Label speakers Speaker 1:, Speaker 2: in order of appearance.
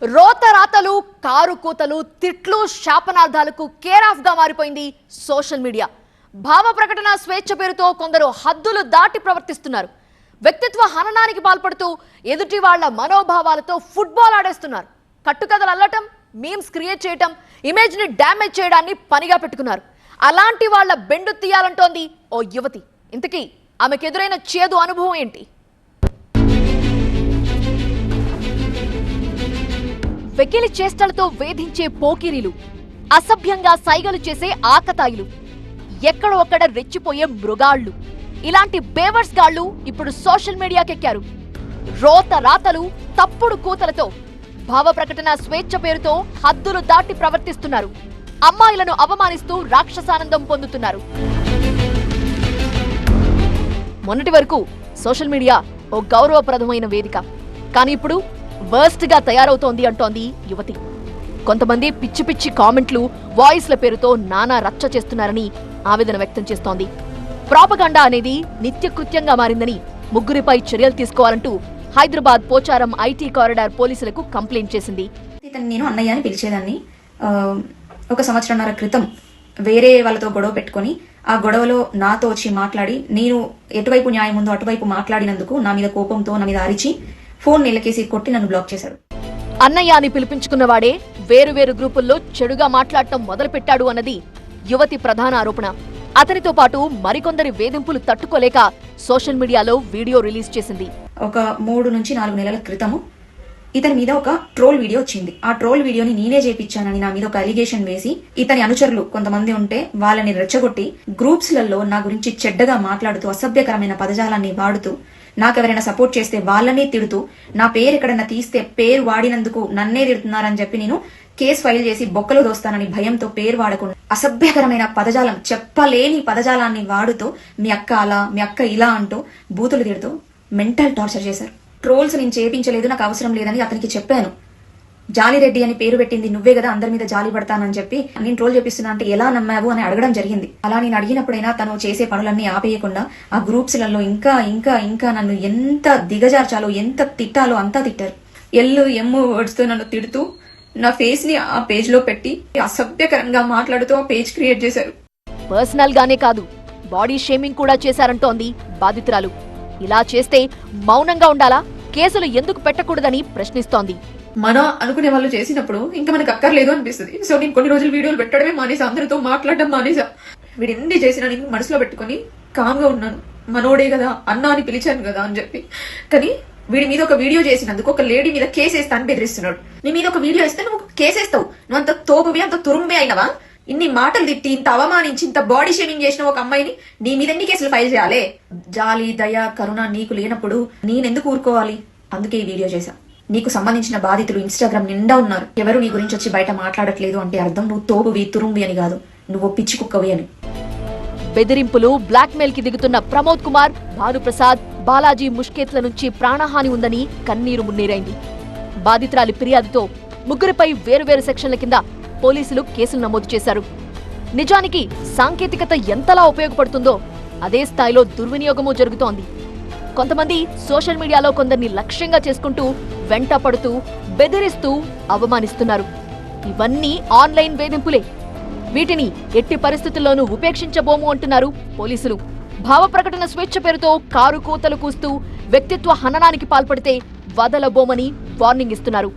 Speaker 1: రోతరాతలు car కూతలు తిట్లు శాపనార్థాలకు care of గా మారిపోయింది సోషల్ మీడియా. భావ ప్రకటన స్వేచ్ఛ పేరుతో కొందరు హద్దులు దాటి ప్రవర్తిస్తున్నారు. వ్యక్తిత్వ హననానికి పాల్పడుతూ ఎదుటి వాళ్ల మనోభావాలతో ఫుట్బాల్ ఆడేస్తున్నారు. కట్టుకథలు అల్లటం, మీమ్స్ క్రియేట్ చేయటం, ఇమేజ్ ని డ్యామేజ్ చేయడాన్ని పనిగా పెట్టుకున్నారు. అలాంటి వాళ్ల బెండు తీయాలంటోంది ఓ యువతి. ఇంతకీ ఆమెకు ఎదురైన చేదు అనుభవం ఏంటి? వెకిలి చేష్టలతో వేధించే పోకిరీలు, అసభ్యంగా సైగలు చేసే ఆకతాయిలు, ఎక్కడో ఒక్కడ రెచ్చిపోయే మృగాళ్లు, ఇలాంటి బేవర్స్ గాళ్లు ఇప్పుడు సోషల్ మీడియాకెక్కారు. రోత రాతలు, తప్పుడు కూతలతో భావ ప్రకటన స్వేచ్ఛ పేరుతో హద్దులు దాటి ప్రవర్తిస్తున్నారు. అమ్మాయిలను అవమానిస్తూ రాక్షసానందం పొందుతున్నారు. మొన్నటి వరకు సోషల్ మీడియా ఓ గౌరవప్రదమైన వేదిక, కానీ ఇప్పుడు వర్స్ట్ గా తయారవుతోంది అంటోంది యువతి. కొంతమంది పిచ్చి పిచ్చి కామెంట్లు, వాయిస్ల పేరుతో నానా రచ్చ చేస్తున్నారని ఆవేదన వ్యక్తం చేస్తోంది. ప్రాపగండా అనేది నిత్యకృత్యంగా మారిందని, ముగ్గురిపై చర్యలు తీసుకోవాలంటూ హైదరాబాద్ పోచారం ఐటీ కారిడార్ పోలీసులకు కంప్లైంట్ చేసింది.
Speaker 2: నేను అన్నయ్య అని పిలిచేదాన్ని. 1 సంవత్సరంన్నర క్రితం వేరే వాళ్ళతో గొడవ పెట్టుకుని ఆ గొడవలో నాతో వచ్చి మాట్లాడి, నేను ఎటువైపు న్యాయం ఉందో అటువైపు మాట్లాడినందుకు నా మీద కోపంతో నా మీద అరిచి ఫోన్ నిలకేసి కొట్టి నన్ను బ్లాక్ చేశాడు.
Speaker 1: అన్నయ్య అని పిలిపించుకున్నవాడే వేరు గ్రూపుల్లో చెడుగా మాట్లాడటం మొదలుపెట్టాడు అన్నది యువతి ప్రధాన ఆరోపణ. అతనితో పాటు మరికొందరి వేధింపులు తట్టుకోలేక సోషల్ మీడియాలో వీడియో రిలీజ్ చేసింది.
Speaker 2: ఒక 3 నుంచి 4 నెలల క్రితము ఇతని మీద ఒక ట్రోల్ వీడియో వచ్చింది. ఆ ట్రోల్ వీడియోని నేనే చేపించానని నా మీద ఒక అలిగేషన్ వేసి, ఇతని అనుచరులు కొంతమంది ఉంటే వాళ్ళని రెచ్చగొట్టి గ్రూప్స్లలో నా గురించి చెడ్డగా మాట్లాడుతూ, అసభ్యకరమైన పదజాలాన్ని వాడుతూ, నాకెవరైనా సపోర్ట్ చేస్తే వాళ్ళనే తిడుతూ, నా పేరు ఎక్కడన్నా తీస్తే పేరు వాడినందుకు నన్నే తిడుతున్నారని చెప్పి నేను కేసు ఫైల్ చేసి బొక్కలు దోస్తానని భయంతో పేరు వాడకుండా అసభ్యకరమైన పదజాలం, చెప్పలేని పదజాలాన్ని వాడుతూ మీ అక్క అలా, మీ అక్క ఇలా అంటూ బూతులు తిడుతూ మెంటల్ టార్చర్ చేశారు. ట్రోల్స్ నేను చేయించలేదు, నాకు అవసరం లేదని అతనికి చెప్పాను. జాలిరెడ్డి అని పేరు పెట్టింది నువ్వే కదా, అందరి మీద జాలి పడతానని చెప్పి నేను ట్రోల్ చేపిస్తున్నా అంటే ఎలా నమ్మావు అని అడగడం జరిగింది. అలా నేను అడిగినప్పుడైనా తను చేసే పనులన్నీ ఆపేయకుండా ఆ గ్రూప్స్లలో ఇంకా ఇంకా ఇంకా నన్ను ఎంత దిగజార్చాలో, ఎంత తిట్టాలో అంతా తిట్టారు. ఎమ్ము వర్డ్స్ తో నన్ను తిడుతూ నా ఫేస్ ని ఆ పేజ్ లో పెట్టి అసభ్యకరంగా మాట్లాడుతూ ఆ పేజ్ క్రియేట్ చేశారు.
Speaker 1: పర్సనల్ గానే కాదు, బాడీ షేమింగ్ కూడా చేశారంటోంది బాధితురాలు. ఇలా చేస్తే మౌనంగా ఉండాలా, కేసులు ఎందుకు పెట్టకూడదని ప్రశ్నిస్తోంది.
Speaker 2: మన అనుకునే వాళ్ళు చేసినప్పుడు ఇంకా మనకు అక్కర్లేదు అనిపిస్తుంది. సో నేను కొన్ని రోజులు వీడియోలు పెట్టడమే మానేసా, అందరితో మాట్లాడడం మానేసా. వీడు ఎన్ని చేసినా నేను మనసులో పెట్టుకుని కామ్గా ఉన్నాను. మనోడే కదా, అన్న అని పిలిచాను కదా అని చెప్పి. కానీ వీడి మీద ఒక వీడియో చేసినందుకు ఒక లేడీ మీద కేసు వేస్తా అని బెదిరిస్తున్నాడు. నీ మీద ఒక వీడియో వేస్తే నువ్వు కేసు వేస్తావు, నువ్వు అంత తోపువి, అంత తురుంబే అయినవా? ఇన్ని మాటలు తిట్టి, ఇంత అవమానించి, ఇంత బాడీ షేమింగ్ చేసిన ఒక అమ్మాయిని నీ మీద ఎన్ని కేసులు ఫైల్ చేయాలి? జాలి, దయ, కరుణ నీకు లేనప్పుడు నేనెందుకు ఊరుకోవాలి? అందుకే ఈ వీడియో చేశా. నీకు సంబంధించిన బాధితులు ఇన్స్టాగ్రామ్ నిండా ఉన్నారు. ఎవరు నీ గురించి వచ్చి బయట మాట్లాడట్లేదు అంటే అర్థం నువ్వు తోపువి, తురుంబి అని కాదు, నువ్వు పిచ్చి కుక్కవి అని.
Speaker 1: బెదిరింపులు, బ్లాక్ మెయిల్ కి దిగుతున్న ప్రమోద్ కుమార్, భానుప్రసాద్, బాలాజీ ముష్కేత్ల నుంచి ప్రాణహాని ఉందని కన్నీరు మున్నీరైంది. బాధితురాలి ఫిర్యాదుతో ముగ్గురిపై వేరువేరు సెక్షన్ల కింద పోలీసులు కేసులు నమోదు చేశారు. నిజానికి సాంకేతికత ఎంతలా ఉపయోగపడుతుందో అదే స్థాయిలో దుర్వినియోగమూ జరుగుతోంది. కొంతమంది సోషల్ మీడియాలో కొందరిని లక్ష్యంగా చేసుకుంటూ వెంట పడుతూ, బెదిరిస్తూ అవమానిస్తున్నారు. ఇవన్నీ ఆన్లైన్ వేధింపులే. వీటిని ఎట్టి పరిస్థితుల్లోనూ ఉపేక్షించబోము అంటున్నారు పోలీసులు. భావ ప్రకటన స్వేచ్ఛ పేరుతో కారు కూతలు కూస్తూ వ్యక్తిత్వ హననానికి పాల్పడితే వదలబోమని వార్నింగ్ ఇస్తున్నారు.